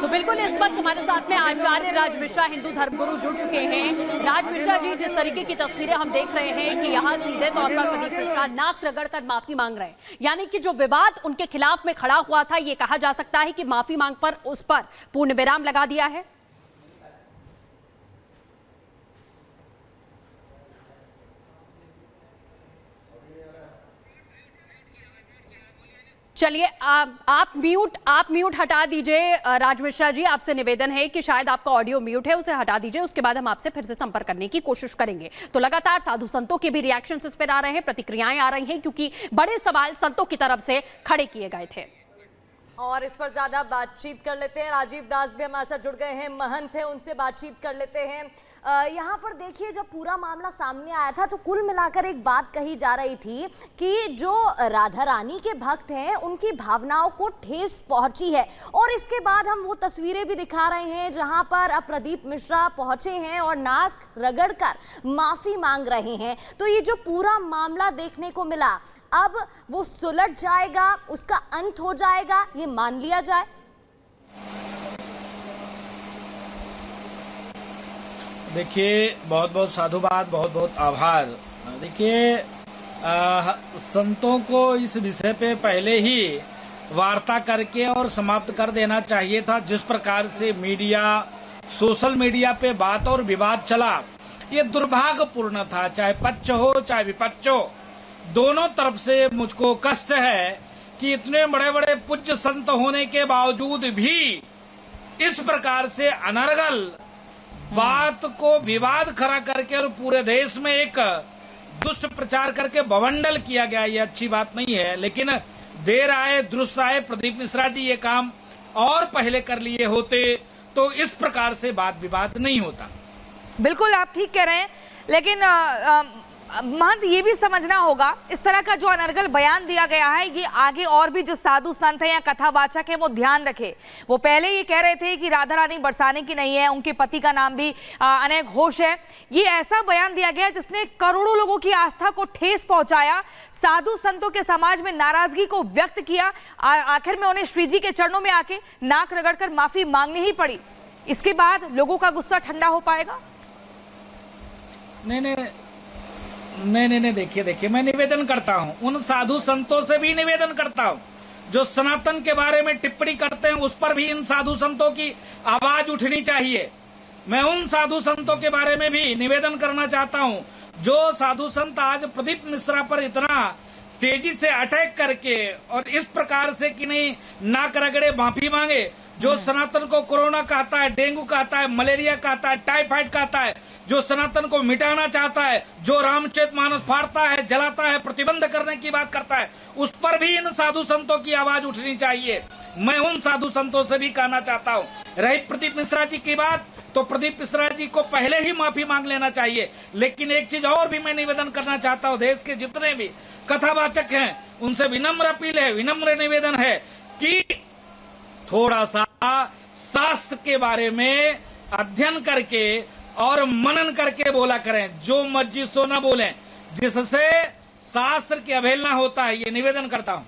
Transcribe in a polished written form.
तो बिल्कुल इस वक्त हमारे साथ में आचार्य राज मिश्रा हिंदू धर्मगुरु जुड़ चुके हैं। राज मिश्रा जी, जिस तरीके की तस्वीरें हम देख रहे हैं कि यहाँ सीधे तौर पर प्रदीप मिश्रा नाक रगड़कर माफी मांग रहे हैं, यानी कि जो विवाद उनके खिलाफ में खड़ा हुआ था, ये कहा जा सकता है कि माफी मांग पर उस पर पूर्ण विराम लगा दिया है। चलिए आप म्यूट हटा दीजिए। राज मिश्रा जी, आपसे निवेदन है कि शायद आपका ऑडियो म्यूट है, उसे हटा दीजिए, उसके बाद हम आपसे फिर से संपर्क करने की कोशिश करेंगे। तो लगातार साधु संतों के भी रिएक्शंस इस पर आ रहे हैं, प्रतिक्रियाएं आ रही हैं, क्योंकि बड़े सवाल संतों की तरफ से खड़े किए गए थे। और इस पर ज्यादा बातचीत कर लेते हैं। राजीव दास भी हमारे साथ जुड़ गए हैं, महंत है, उनसे बातचीत कर लेते हैं। यहाँ पर देखिए, जब पूरा मामला सामने आया था तो कुल मिलाकर एक बात कही जा रही थी कि जो राधा रानी के भक्त हैं उनकी भावनाओं को ठेस पहुंची है। और इसके बाद हम वो तस्वीरें भी दिखा रहे हैं जहां पर अब प्रदीप मिश्रा पहुंचे हैं और नाक रगड़कर माफी मांग रहे हैं। तो ये जो पूरा मामला देखने को मिला, अब वो सुलझ जाएगा, उसका अंत हो जाएगा, ये मान लिया जाए? देखिए, बहुत बहुत साधुवाद, बहुत बहुत आभार। देखिए, संतों को इस विषय पे पहले ही वार्ता करके और समाप्त कर देना चाहिए था। जिस प्रकार से मीडिया, सोशल मीडिया पे बात और विवाद चला, ये दुर्भाग्यपूर्ण था। चाहे पक्ष हो चाहे विपक्ष हो, दोनों तरफ से मुझको कष्ट है कि इतने बड़े बड़े पूज्य संत होने के बावजूद भी इस प्रकार से अनर्गल बात को विवाद खड़ा करके और पूरे देश में एक दुष्ट प्रचार करके बवंडल किया गया, ये अच्छी बात नहीं है। लेकिन देर आए दुरुस्त आए, प्रदीप मिश्रा जी ये काम और पहले कर लिए होते तो इस प्रकार से वाद विवाद नहीं होता। बिल्कुल आप ठीक कह रहे हैं, लेकिन महंत ये भी समझना होगा, इस तरह का जो अनर्गल बयान दिया गया है, ये आगे और भी जो साधु संत हैं या कथावाचक है वो ध्यान रखे। वो पहले ये कह रहे थे कि राधा रानी बरसाने की नहीं है, उनके पति का नाम भी अनय घोष है। ये ऐसा बयान दिया गया जिसने करोड़ों लोगों की आस्था को ठेस पहुंचाया, साधु संतों के समाज में नाराजगी को व्यक्त किया। आखिर में उन्हें श्री जी के चरणों में आके नाक रगड़कर माफी मांगनी ही पड़ी। इसके बाद लोगों का गुस्सा ठंडा हो पाएगा? नहीं, देखिए, मैं निवेदन करता हूँ, उन साधु संतों से भी निवेदन करता हूँ जो सनातन के बारे में टिप्पणी करते हैं, उस पर भी इन साधु संतों की आवाज उठनी चाहिए। मैं उन साधु संतों के बारे में भी निवेदन करना चाहता हूँ जो साधु संत आज प्रदीप मिश्रा पर इतना तेजी से अटैक करके और इस प्रकार से कि नहीं नाक रगड़े माफी मांगे। जो सनातन को कोरोना कहता है, डेंगू कहता है, मलेरिया कहता है, टाइफाइड कहता है, जो सनातन को मिटाना चाहता है, जो रामचरितमानस फाड़ता है, जलाता है, प्रतिबंध करने की बात करता है, उस पर भी इन साधु संतों की आवाज उठनी चाहिए। मैं उन साधु संतों से भी कहना चाहता हूँ। रही प्रदीप मिश्रा जी की बात, तो प्रदीप मिश्रा जी को पहले ही माफी मांग लेना चाहिए। लेकिन एक चीज और भी मैं निवेदन करना चाहता हूँ, देश के जितने भी कथावाचक हैं उनसे विनम्र अपील है, विनम्र निवेदन है कि थोड़ा सा शास्त्र के बारे में अध्ययन करके और मनन करके बोला करें, जो मर्जी सो न बोलें, जिससे शास्त्र की अवहेलना होता है। ये निवेदन करता हूं।